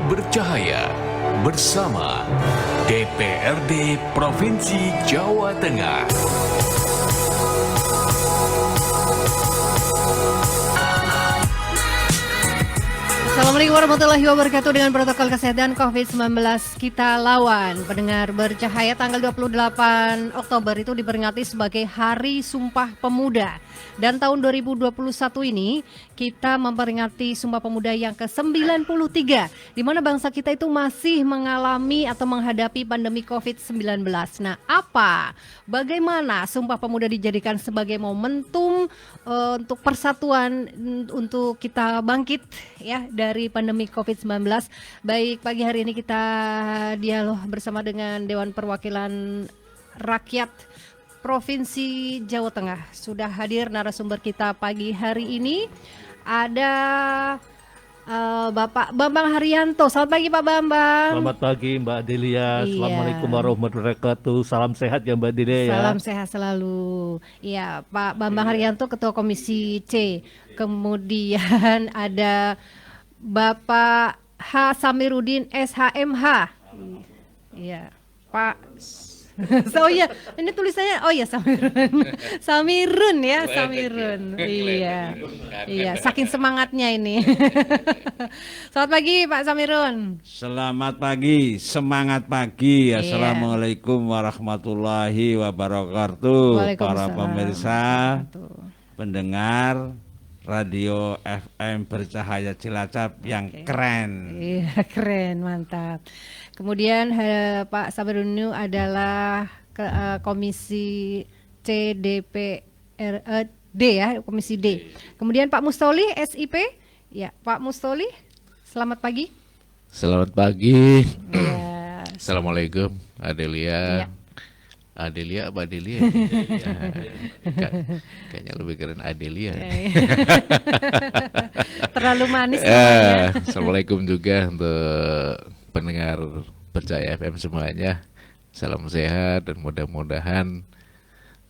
Bercahaya bersama DPRD Provinsi Jawa Tengah. Assalamualaikum warahmatullahi wabarakatuh. Dengan protokol kesehatan COVID-19 kita lawan. Pendengar Bercahaya, tanggal 28 Oktober itu diperingati sebagai Hari Sumpah Pemuda. Dan tahun 2021 ini kita memperingati Sumpah Pemuda yang ke-93, di mana bangsa kita itu masih mengalami atau menghadapi pandemi COVID-19. Nah, bagaimana Sumpah Pemuda dijadikan sebagai momentum untuk persatuan, untuk kita bangkit ya dari pandemi COVID-19. Baik, pagi hari ini kita dialog bersama dengan Dewan Perwakilan Rakyat Provinsi Jawa Tengah. Sudah hadir narasumber kita pagi hari ini. Ada Bapak Bambang Haryanto. Selamat pagi Pak Bambang. Selamat pagi Mbak Delia. Iya. Assalamualaikum warahmatullahi wabarakatuh. Salam sehat ya Mbak Delia ya. Salam sehat selalu. Iya, Pak Bambang Haryanto, Ketua Komisi C. Kemudian ada Bapak H. Samiruddin SHMH. Iya, Pak. Oh iya, ini tulisannya, oh iya Samirun. Samirun ya, Samirun. Iya. Iya, saking semangatnya ini. Selamat pagi Pak Samirun. Selamat pagi, semangat pagi. Iya. Assalamualaikum warahmatullahi wabarakatuh. Para Waalaikumsalam. pemirsa, pendengar Radio FM Bercahaya Cilacap yang keren. Iya, keren, mantap. Kemudian Pak Samiruddin adalah Komisi C D ya, Komisi D. Kemudian Pak Mustoli SIP. Ya, Pak Mustoli, selamat pagi. Selamat pagi. Ya. Assalamualaikum Adelia. Iya. Adelia apa Adelia? Kayaknya lebih keren Adelia. Terlalu manis namanya. Assalamualaikum juga untuk pendengar Bercahaya FM semuanya. Salam sehat dan mudah-mudahan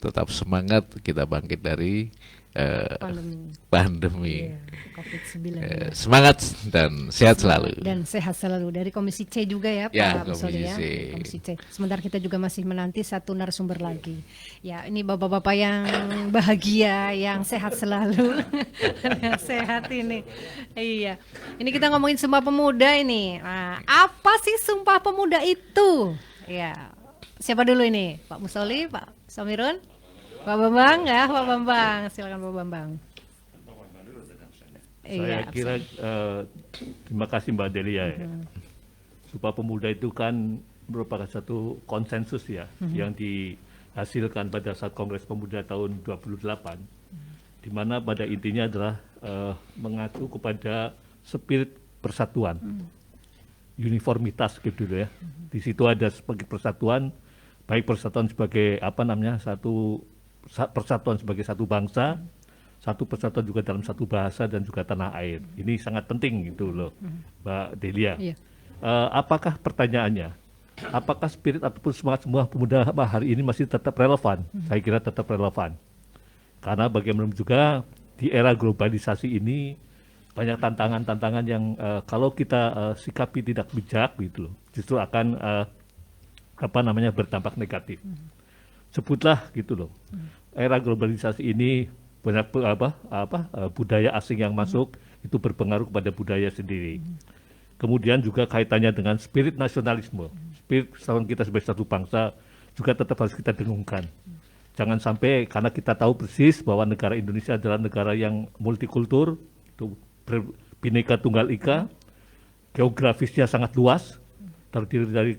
tetap semangat kita bangkit dari pandemi. Iya, COVID-19. Semangat dan sehat selalu. Dan sehat selalu. Dari Komisi C juga ya Ya, Pak Mustoli ya. Komisi C. Komisi C. Sementara kita juga masih menanti satu narasumber lagi. Ya, ini bapak-bapak yang bahagia, yang sehat selalu. Yang sehat ini. Iya. Ini kita ngomongin Sumpah Pemuda ini. Nah, apa sih Sumpah Pemuda itu? Ya. Siapa dulu ini? Pak Mustoli, Pak Samirun? Pak Bambang ya, Pak Bambang. Silakan Pak Bambang. Saya kira terima kasih Mbak Delia ya. Sumpah Pemuda itu kan merupakan satu konsensus ya yang dihasilkan pada saat Kongres Pemuda tahun 28, di mana pada intinya adalah mengacu kepada spirit persatuan, uniformitas gitu ya. Di situ ada sebagai persatuan, baik persatuan sebagai persatuan sebagai satu bangsa, satu persatuan juga dalam satu bahasa dan juga tanah air. Ini sangat penting gitu loh, Mbak Delia. Iya. Apakah pertanyaannya, apakah spirit ataupun semangat semua pemuda hari ini masih tetap relevan? Saya kira tetap relevan. Karena bagaimana juga di era globalisasi ini banyak tantangan-tantangan yang kalau kita sikapi tidak bijak gitu loh, justru akan berdampak negatif. Sebutlah gitu loh. Era globalisasi ini banyak budaya asing yang masuk itu berpengaruh kepada budaya sendiri. Kemudian juga kaitannya dengan spirit nasionalisme. Spirit persatuan kita sebagai satu bangsa juga tetap harus kita dengungkan. Jangan sampai karena kita tahu persis bahwa negara Indonesia adalah negara yang multikultur, Bhinneka Tunggal Ika, geografisnya sangat luas, terdiri dari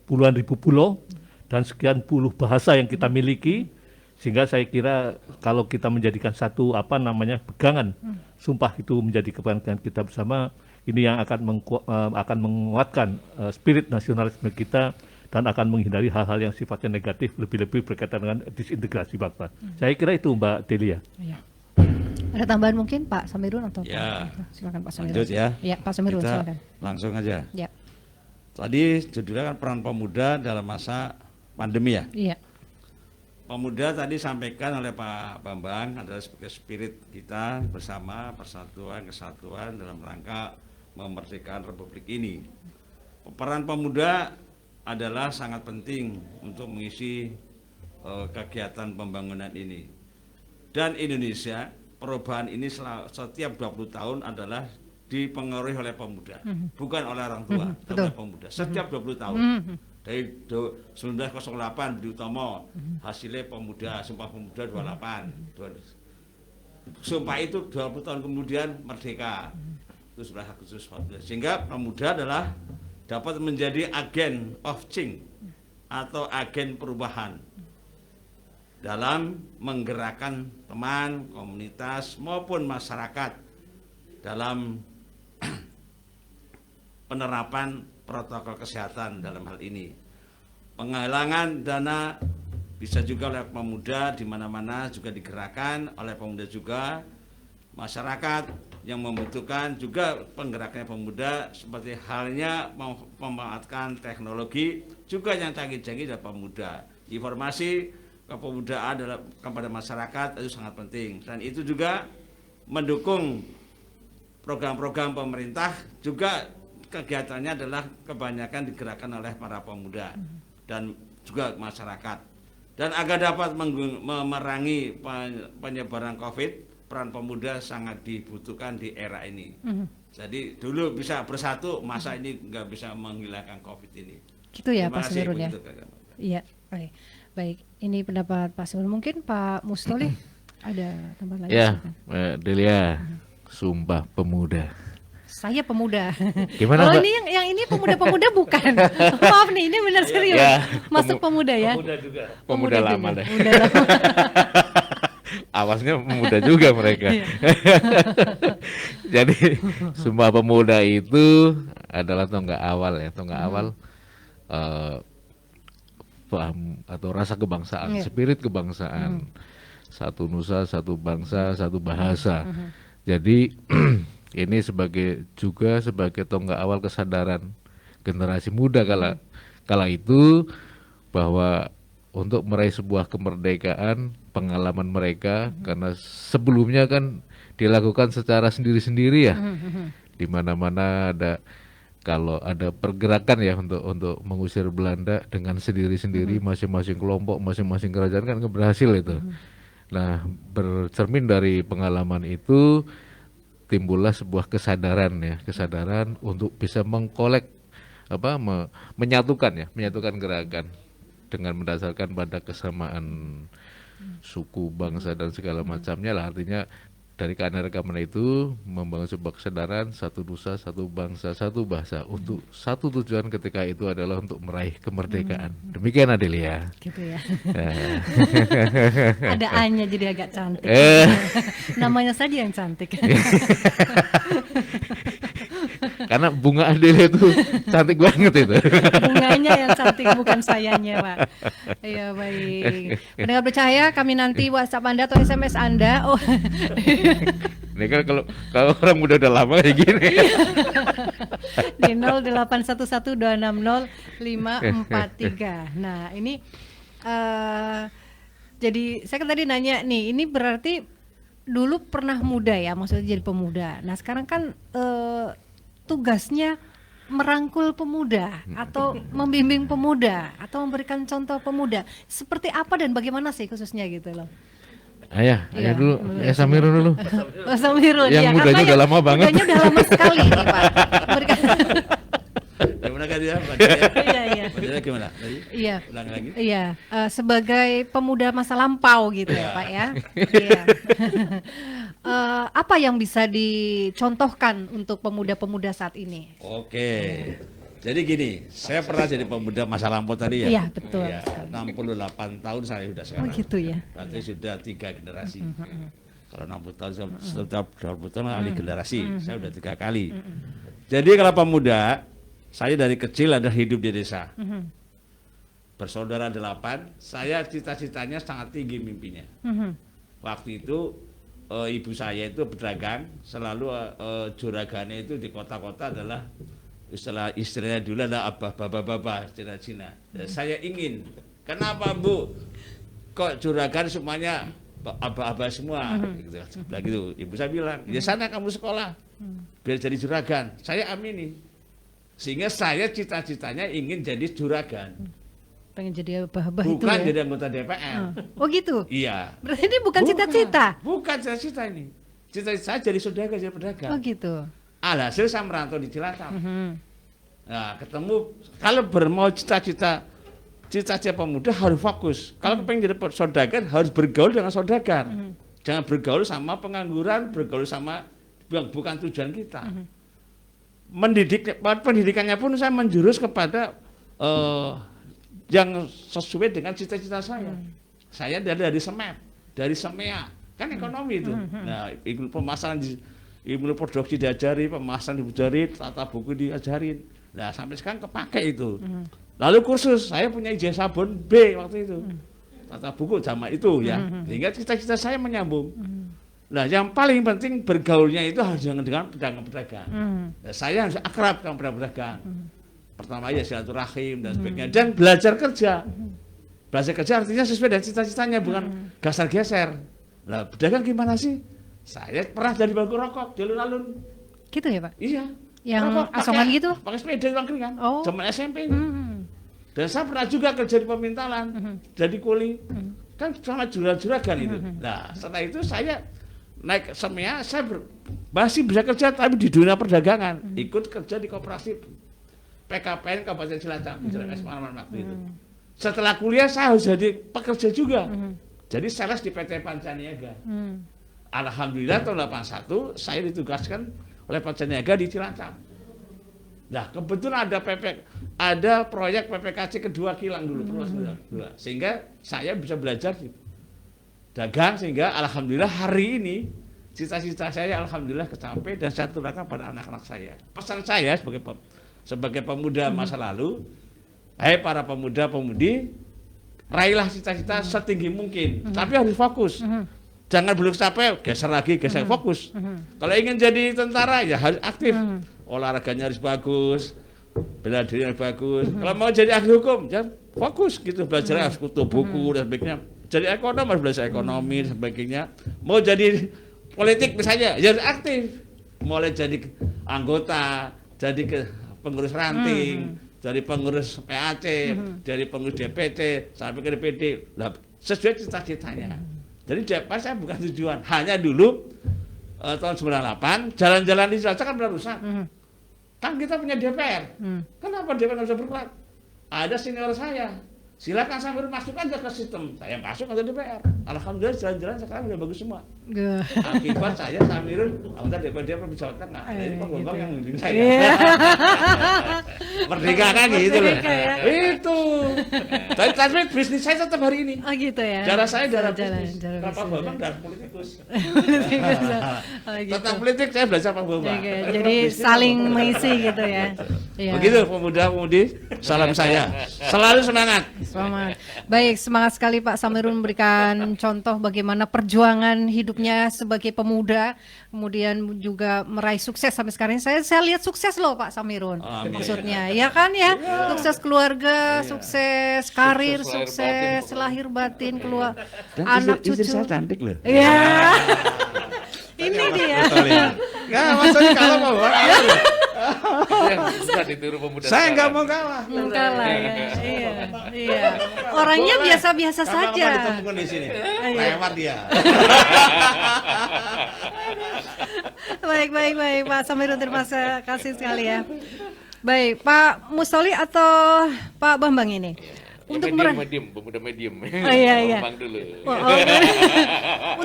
puluhan ribu pulau dan sekian puluh bahasa yang kita miliki, sehingga saya kira kalau kita menjadikan satu pegangan sumpah itu menjadi kebanggaan kita bersama, ini yang akan menguatkan spirit nasionalisme kita dan akan menghindari hal-hal yang sifatnya negatif, lebih-lebih berkaitan dengan disintegrasi bangsa. Saya kira itu Mbak Delia. Iya. Ada tambahan mungkin Pak Samirun atau Ya. Pak? Silakan Pak Samirun. Lanjut ya. Ya, Pak Samirun Kita silakan. langsung aja. Ya. Tadi judulnya kan peran pemuda dalam masa pandemi ya. Iya. Pemuda tadi sampaikan oleh Pak Bambang adalah sebagai spirit kita bersama, persatuan, kesatuan dalam rangka memerdekakan Republik ini. Peran pemuda adalah sangat penting untuk mengisi kegiatan pembangunan ini. Dan Indonesia, perubahan ini setiap 20 tahun adalah dipengaruhi oleh pemuda, bukan oleh orang tua, tapi oleh pemuda. Setiap 20 tahun. Dari 1908 Budi Utomo, hasilnya pemuda, Sumpah Pemuda 28. Sumpah itu 20 tahun kemudian merdeka. Itu 11 Agustus 14. Sehingga pemuda adalah dapat menjadi agen of change atau agen perubahan dalam menggerakkan teman, komunitas maupun masyarakat dalam penerapan protokol kesehatan dalam hal ini. Penggalangan dana bisa juga oleh pemuda, di mana-mana juga digerakkan oleh pemuda juga. Masyarakat yang membutuhkan juga penggerakannya pemuda, seperti halnya memanfaatkan teknologi juga yang canggih-canggih dari pemuda. Informasi kepemudaan kepada masyarakat itu sangat penting, dan itu juga mendukung program-program pemerintah. Juga kegiatannya adalah kebanyakan digerakkan oleh para pemuda dan juga masyarakat. Dan agar dapat memerangi penyebaran COVID, peran pemuda sangat dibutuhkan di era ini. Jadi dulu bisa bersatu, masa ini nggak bisa menghilangkan COVID ini. Gitu ya Terima Pak kasih, Sumirun ya. begitu, Kak. Iya, baik. Baik, ini pendapat Pak Sumirun. Mungkin Pak Mustoli ada tambahan lagi? Ya, silakan. Mbak Delia, Sumpah Pemuda. Saya pemuda. Gimana, Kalau Mbak? ini yang ini pemuda-pemuda bukan. Maaf nih, ini benar serius. Ya, Masuk pemuda ya. Pemuda juga. Pemuda juga. lama deh. Pemuda lama. Awasnya pemuda juga mereka. Jadi Sumpah Pemuda itu adalah tonggak awal ya, tonggak awal paham atau rasa kebangsaan, spirit kebangsaan. Satu nusa, satu bangsa, satu bahasa. Jadi ini juga sebagai tonggak awal kesadaran generasi muda kala itu, bahwa untuk meraih sebuah kemerdekaan, pengalaman mereka, karena sebelumnya kan dilakukan secara sendiri-sendiri ya, di mana-mana kalau ada pergerakan ya untuk mengusir Belanda dengan sendiri-sendiri, masing-masing kelompok, masing-masing kerajaan kan berhasil itu. Nah, bercermin dari pengalaman itu timbullah sebuah kesadaran untuk bisa menyatukan gerakan dengan mendasarkan pada kesamaan suku, bangsa dan segala macamnya lah. Artinya dari keanekaragaman itu membangun sebuah kesadaran, satu nusa, satu bangsa, satu bahasa, untuk satu tujuan ketika itu adalah untuk meraih kemerdekaan. Demikian Adelia. Gitu ya. Ada A-nya jadi agak cantik. Namanya saja yang cantik. Karena bunga Adelia itu cantik banget itu. Bunganya yang cantik, bukan sayanya, Pak. Iya, baik. Pendengar bercahaya, kami nanti WhatsApp Anda atau SMS Anda. Oh. Ini kan kalau orang muda udah lama kayak gini. Di 08112605543. Nah, ini jadi saya kan tadi nanya nih, ini berarti dulu pernah muda ya, maksudnya jadi pemuda. Nah, sekarang kan tugasnya merangkul pemuda atau membimbing pemuda atau memberikan contoh pemuda. Seperti apa dan bagaimana sih khususnya gitu loh. Ayah dulu, Samirun dulu. Oh, Samirun Yang ya, mudanya karena udah lama banget. Mudanya udah lama sekali nih, Pak. Gimana kan dia? Iya. Gimana? Tadi? Iya. Ulang lagi. Iya, sebagai pemuda masa lampau gitu ya, Pak ya. Iya. Apa yang bisa dicontohkan untuk pemuda-pemuda saat ini? Oke. Jadi gini, saya pernah jadi pemuda masa lampau tadi ya. Iya, betul. Ya, 68 tahun saya sudah Oh sekarang. gitu ya. Berarti sudah 3 generasi. Kalau 60 tahun setiap 20 tahun kali generasi, saya sudah 3 kali. Jadi kalau pemuda, saya dari kecil ada hidup di desa. Bersaudara 8, saya cita-citanya sangat tinggi mimpinya. Waktu itu ibu saya itu berdagang, selalu juragannya itu di kota-kota adalah istilahnya dulu adalah abah, baba, Cina. Saya ingin, kenapa Bu? Kok juragan semuanya aba-aba semua, gitu. Sebelah gitu. Ibu saya bilang, ya sana kamu sekolah, biar jadi juragan. Saya amini. Sehingga saya cita-citanya ingin jadi juragan. Pengen jadi aba-aba itu Bukan ya? jadi anggota DPR. Oh gitu? Iya. Berarti ini bukan cita-cita? Bukan cita-cita ini. Cita-cita saya jadi saudagar, jadi pedagang. Oh gitu? Alhasil saya merantau di Cilacap. Mhm. Nah, ketemu, kalau bermau cita-cita pemuda harus fokus. Kalau pengen jadi saudagar harus bergaul dengan saudagar. Jangan bergaul sama pengangguran, bergaul sama yang bukan tujuan kita. Pendidikannya pun saya menjurus kepada yang sesuai dengan cita-cita saya. Saya dari SEMEP, dari SEMEA, kan ekonomi itu. Nah, pemasaran ilmu produksi diajari, pemasaran diajari, tata buku diajarin. Nah, sampai sekarang kepakai itu. Lalu kursus, saya punya ijazah sabun B waktu itu. Tata buku zaman itu ya. Sehingga cita-cita saya menyambung. Nah, yang paling penting bergaulnya itu harus dengan pedagang-pedagang. Nah, saya harus akrab dengan pedagang-pedagang. Pertama ya silaturahim dan sebagainya. Dan belajar kerja. Belajar kerja artinya sesuai dengan cita-citanya, bukan geser-geser. Nah, pedagang gimana sih? Saya pernah jadi bangku rokok di alun-alun. Gitu ya Pak? Iya. Yang Rokok, asongan gitu? Pakai sepeda kan? Oh. Zaman SMP itu. Dan saya pernah juga kerja di pemintalan, jadi kuli. Kan sama juragan itu. Nah, setelah itu saya naik SEMEA, saya masih bisa kerja tapi di dunia perdagangan. Ikut kerja di koperasi PKPN Kabupaten Cilacap, di Jalan Esmanan waktu itu. Setelah kuliah saya harus jadi pekerja juga. Jadi sales di PT Pancaniaga. Alhamdulillah tahun 81 saya ditugaskan oleh Pancaniaga di Cilacap. Nah, kebetulan ada proyek PPKC kedua kilang dulu, sehingga saya bisa belajar dagang, sehingga alhamdulillah hari ini cita-cita saya alhamdulillah kecapai dan saya tularkan pada anak-anak saya. Pesan saya sebagai pemuda masa lalu, hai para pemuda-pemudi, raihlah cita-cita setinggi mungkin, tapi harus fokus. Jangan belum sampai geser lagi, fokus. Kalau ingin jadi tentara ya harus aktif. Olahraganya harus bagus, bela diri harus bagus. Kalau mau jadi ahli hukum, jangan fokus gitu, belajar harus kutu buku dan sebagainya. Jadi ekonom harus belajar ekonomi dan sebagainya. Mau jadi politik misalnya, ya harus aktif. Mulai jadi anggota, jadi pengurus ranting, dari pengurus PAC, dari pengurus DPC sampai ke DPD. Nah, sesuai cita-citanya. Jadi DPR saya bukan tujuan, hanya dulu tahun 98 jalan-jalan di Cilacap kan benar rusak. Kan kita punya DPR. Kenapa DPR nggak bisa bergerak? Ada senior saya. Silakan sambil masuk aja ke sistem. Saya masuk ke DPR. Alhamdulillah jalan-jalan sekarang udah bagus semua. Akibat saya Samirun anggota DPR Jawa Tengah. Nah, ini Pak yang membimbing saya. Merdeka kan gitu loh. Itu. Tapi bisnis saya tetap hari ini. Oh gitu ya. Darah saya darah bisnis. Pak Bambang darah politikus. Tentang politik saya belajar Pak Bambang. Jadi saling mengisi gitu ya. Begitu pemuda-pemudi, salam saya. Selalu semangat. Selamat. Baik, semangat sekali Pak Samirun memberikan contoh bagaimana perjuangan hidupnya sebagai pemuda, kemudian juga meraih sukses sampai sekarang. Saya lihat sukses loh Pak Samirun. Maksudnya, ya kan ya, sukses keluarga, sukses karir, sukses lahir batin, keluar anak cucu. Istri saya cantik loh. Iya. Ini dia. Enggak, maksudnya kalau mau Bisa ditiru pemuda. saya nggak mau kalah. Kalah ya. Iya. Orangnya biasa-biasa saja. Ditemukan di sini. Lewat dia. Baik Pak Samirun, terima kasih sekali ya. Baik Pak Mustoli atau Pak Bambang ini. Untuk medium, pemuda medium. Oh, iya. Bambang dulu.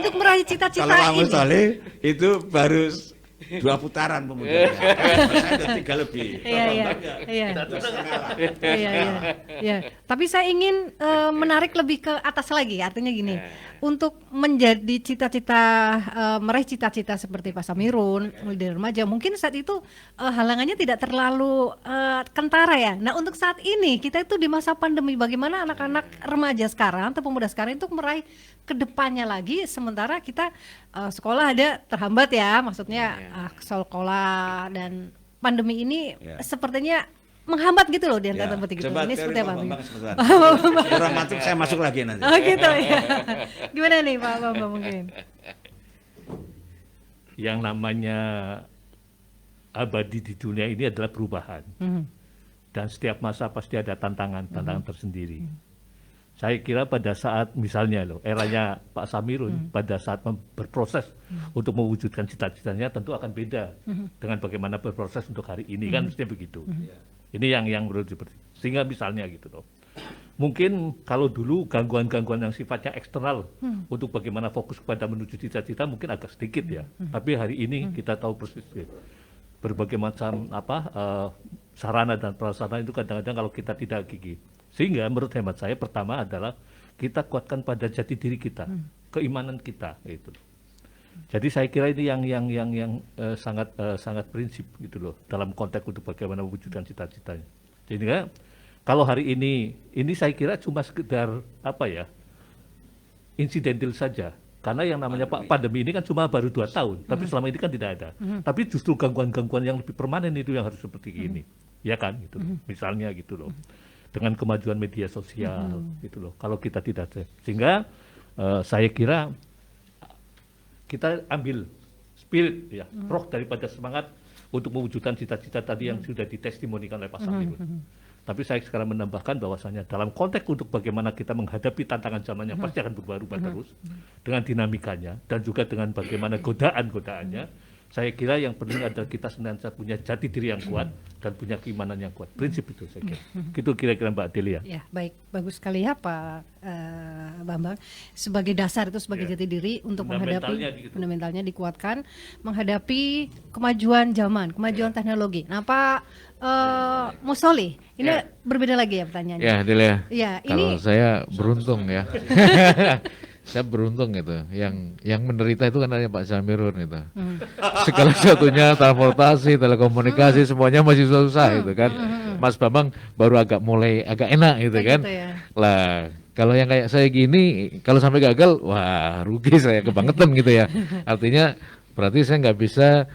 Untuk meraih cita-cita Kalau Pak ini. Mustoli itu baru 2 putaran pemuda. Saya udah 3 lebih. Iya. Tapi saya ingin menarik lebih ke atas lagi. Artinya gini, untuk menjadi meraih cita-cita seperti Pak Samirun mulai dari remaja, mungkin saat itu halangannya tidak terlalu kentara ya. Nah, untuk saat ini kita itu di masa pandemi, bagaimana anak-anak remaja sekarang atau pemuda sekarang itu meraih kedepannya lagi, sementara kita sekolah ada terhambat ya, maksudnya sekolah dan pandemi ini sepertinya menghambat gitu loh di Ya, antara bertiga. coba Ini seperti teori apa? Pak Bang? Bambang sebentar. Kurang masuk, saya masuk lagi nanti. Oh gitu ya. Gimana nih Pak Bambang mungkin? Yang namanya abadi di dunia ini adalah perubahan. Dan setiap masa pasti ada tantangan tersendiri. Saya kira pada saat misalnya loh, eranya Pak Samirun pada saat berproses untuk mewujudkan cita-citanya tentu akan beda dengan bagaimana berproses untuk hari ini kan mestinya begitu. Ini yang perlu seperti sehingga misalnya gitu loh. Mungkin kalau dulu gangguan-gangguan yang sifatnya eksternal untuk bagaimana fokus pada menuju cita-cita mungkin agak sedikit ya. Tapi hari ini kita tahu persis berbagai macam sarana dan prasarana itu kadang-kadang kalau kita tidak gigih. Sehingga menurut hemat saya pertama adalah kita kuatkan pada jati diri kita, keimanan kita gitu. Jadi saya kira ini yang sangat prinsip gitu loh dalam konteks untuk bagaimana mewujudkan cita-citanya. Jadi kalau hari ini saya kira cuma sekedar apa ya, insidental saja. Karena yang namanya pandemi ini kan cuma baru 2 tahun, tapi selama ini kan tidak ada. Tapi justru gangguan-gangguan yang lebih permanen itu yang harus seperti ini, ya kan? Gitu loh. Misalnya gitu loh, dengan kemajuan media sosial, gitu loh. Kalau kita tidak ada, sehingga saya kira kita ambil spirit, ya, roh daripada semangat untuk mewujudkan cita-cita tadi yang sudah ditestimonikan oleh Pak Samirun. Tapi saya sekarang menambahkan bahwasanya dalam konteks untuk bagaimana kita menghadapi tantangan zaman yang pasti akan berubah-ubah terus dengan dinamikanya dan juga dengan bagaimana godaan-godaannya, saya kira yang penting adalah kita senantiasa punya jati diri yang kuat dan punya keimanan yang kuat. Prinsip itu saya kira. Itu kira-kira Mbak Delia. Ya, baik. Bagus sekali ya Pak Bambang. Sebagai dasar itu sebagai jati diri untuk menghadapi fundamentalnya dikuatkan, menghadapi kemajuan zaman, kemajuan teknologi. Nah Pak Musoli, ini berbeda lagi ya pertanyaannya. Ya, Delia. Ya, Kalau ini saya beruntung ya. Saya beruntung gitu. Yang menderita itu kan hanya Pak Samirun itu. Segala satunya transportasi, telekomunikasi semuanya masih susah gitu kan. Mas Bambang baru mulai agak enak gitu kan. gitu ya. Lah, kalau yang kayak saya gini, kalau sampai gagal, wah rugi saya kebangetan gitu ya. Artinya berarti saya nggak bisa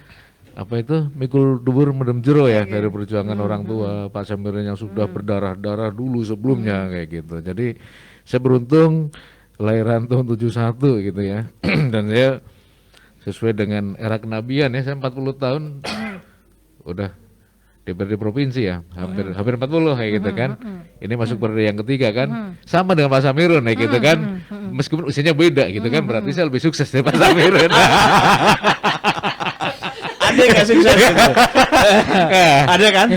apa itu mikul dubur mendem jero ya dari perjuangan orang tua Pak Samirun yang sudah berdarah-darah dulu sebelumnya kayak gitu. Jadi saya beruntung kelahiran tahun 71 gitu ya. Dan saya sesuai dengan era kenabian ya, saya 40 tahun udah DPRD provinsi ya, hampir 40 kayak gitu kan. Ini masuk periode yang ketiga kan. Sama dengan Pak Samirun kayak gitu kan. Meskipun usianya beda gitu kan, berarti saya lebih sukses dari Pak Samirun. Ada yang gak sukses gitu. Ada kan?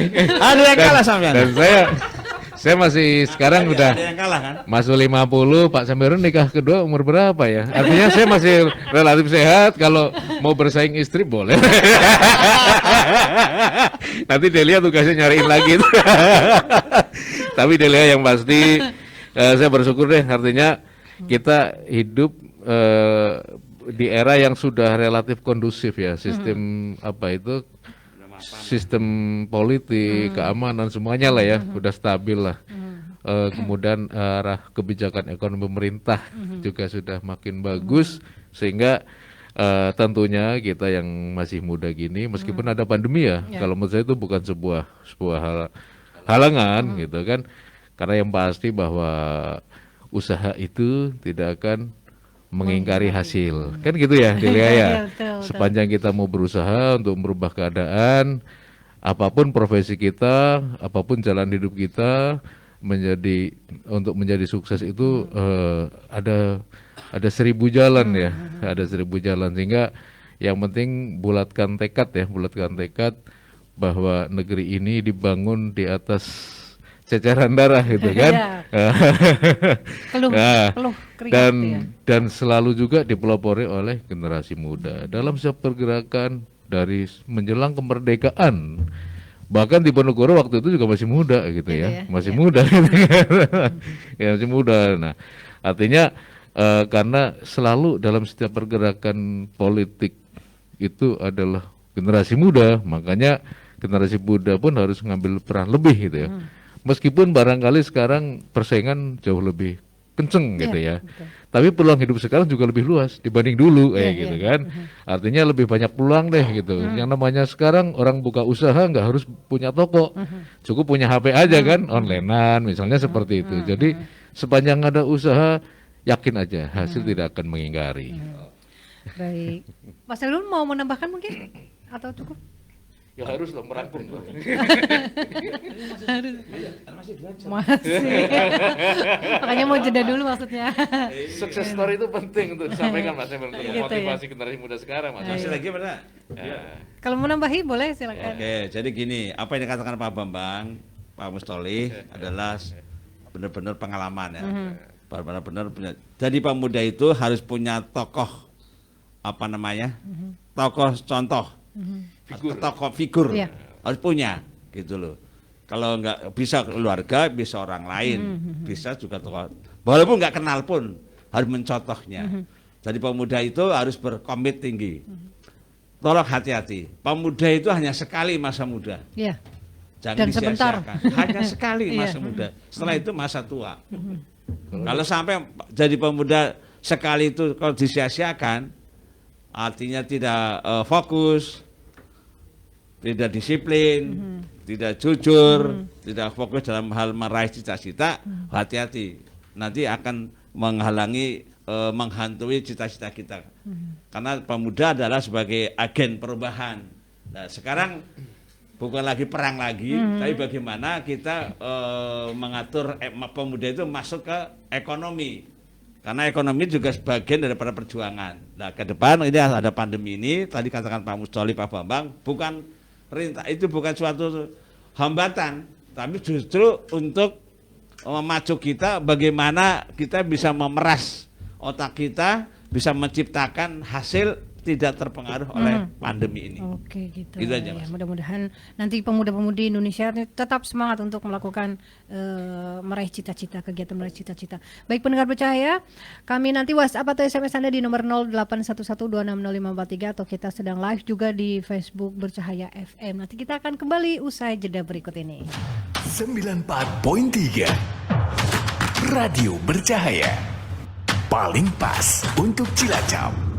Ada yang kalah sampean. Dan saya masih sekarang udah Ada yang kalah kan? masuk 50, Pak Samirun nikah kedua umur berapa ya? Artinya saya masih relatif sehat, kalau mau bersaing istri boleh. Nanti Delia tugasnya nyariin lagi. Tapi Delia yang pasti saya bersyukur deh, artinya kita hidup di era yang sudah relatif kondusif ya, sistem apa itu, sistem politik, keamanan semuanya lah ya, udah stabil lah. Kemudian arah kebijakan ekonomi pemerintah juga sudah makin bagus, sehingga tentunya kita yang masih muda gini, meskipun ada pandemi ya, kalau menurut saya itu bukan sebuah halangan gitu kan, karena yang pasti bahwa usaha itu tidak akan mengingkari hasil, kan gitu ya Delia ya. Betul. Sepanjang kita mau berusaha untuk merubah keadaan, apapun profesi kita, apapun jalan hidup kita, untuk menjadi sukses itu ada 1000 jalan ya, ada 1000 jalan, sehingga yang penting bulatkan tekad bahwa negeri ini dibangun di atas ceceran darah gitu kan. Peluh keringat dan selalu juga dipelopori oleh generasi muda dalam setiap pergerakan dari menjelang kemerdekaan. Bahkan Diponegoro waktu itu juga masih muda gitu ya, masih muda gitu kan. Ya, masih muda. Nah, artinya karena selalu dalam setiap pergerakan politik itu adalah generasi muda, makanya generasi muda pun harus ngambil peran lebih gitu ya. Meskipun barangkali sekarang persaingan jauh lebih kenceng gitu ya. Betul. tapi peluang hidup sekarang juga lebih luas dibanding dulu gitu iya. kan. Artinya lebih banyak peluang deh gitu. Yang namanya sekarang orang buka usaha nggak harus punya toko, cukup punya HP aja kan, onlinean misalnya seperti itu. Jadi sepanjang ada usaha, yakin aja hasil tidak akan mengingkari. Baik. Mas Elun mau menambahkan mungkin atau cukup? Ya harus dong merangkum. Masih. Makanya mau jeda dulu maksudnya. Sukses story itu penting untuk disampaikan Mas Emil, untuk Gitu memotivasi generasi muda sekarang Mas. Masih lagi mana? Kalau mau nambahi boleh silakan. Oke, jadi gini, apa yang dikatakan Pak Bambang, Pak Mustoli adalah benar-benar pengalaman ya. Benar-benar punya. Jadi pemuda itu harus punya tokoh apa namanya? Tokoh contoh. Tokoh figur Iya. harus punya gitu loh. Kalau nggak bisa keluarga, bisa orang lain, bisa juga tokoh. Walaupun nggak kenal pun harus mencontohnya. Jadi pemuda itu harus berkomit tinggi. Tolong hati-hati. Pemuda itu hanya sekali masa muda. Iya. Jangan Dan sebentar. disia-siakan. Hanya sekali masa muda. Setelah itu masa tua. Kalau sampai jadi pemuda sekali itu kalau disia-siakan, artinya tidak fokus, tidak disiplin, tidak jujur, tidak fokus dalam hal meraih cita-cita, hati-hati. Nanti akan menghalangi, menghantui cita-cita kita. Karena pemuda adalah sebagai agen perubahan. Nah, sekarang bukan lagi perang lagi, tapi bagaimana kita mengatur pemuda itu masuk ke ekonomi. Karena ekonomi juga sebagian daripada perjuangan. Nah, ke depan ini ada pandemi ini, tadi katakan Pak Mustoli, Pak Bambang, itu bukan suatu hambatan, tapi justru untuk memacu kita bagaimana kita bisa memeras otak kita, bisa menciptakan hasil tidak terpengaruh oleh pandemi ini. Oke gitu. Gitu aja, Ya, Mas. mudah-mudahan nanti pemuda-pemudi Indonesia ini tetap semangat untuk melakukan meraih cita-cita, kegiatan meraih cita-cita. Baik pendengar bercahaya, kami nanti WhatsApp atau SMS Anda di nomor 0811260543 atau kita sedang live juga di Facebook Bercahaya FM. Nanti kita akan kembali usai jeda berikut ini. 94.3 Radio Bercahaya. Paling pas untuk Cilacap.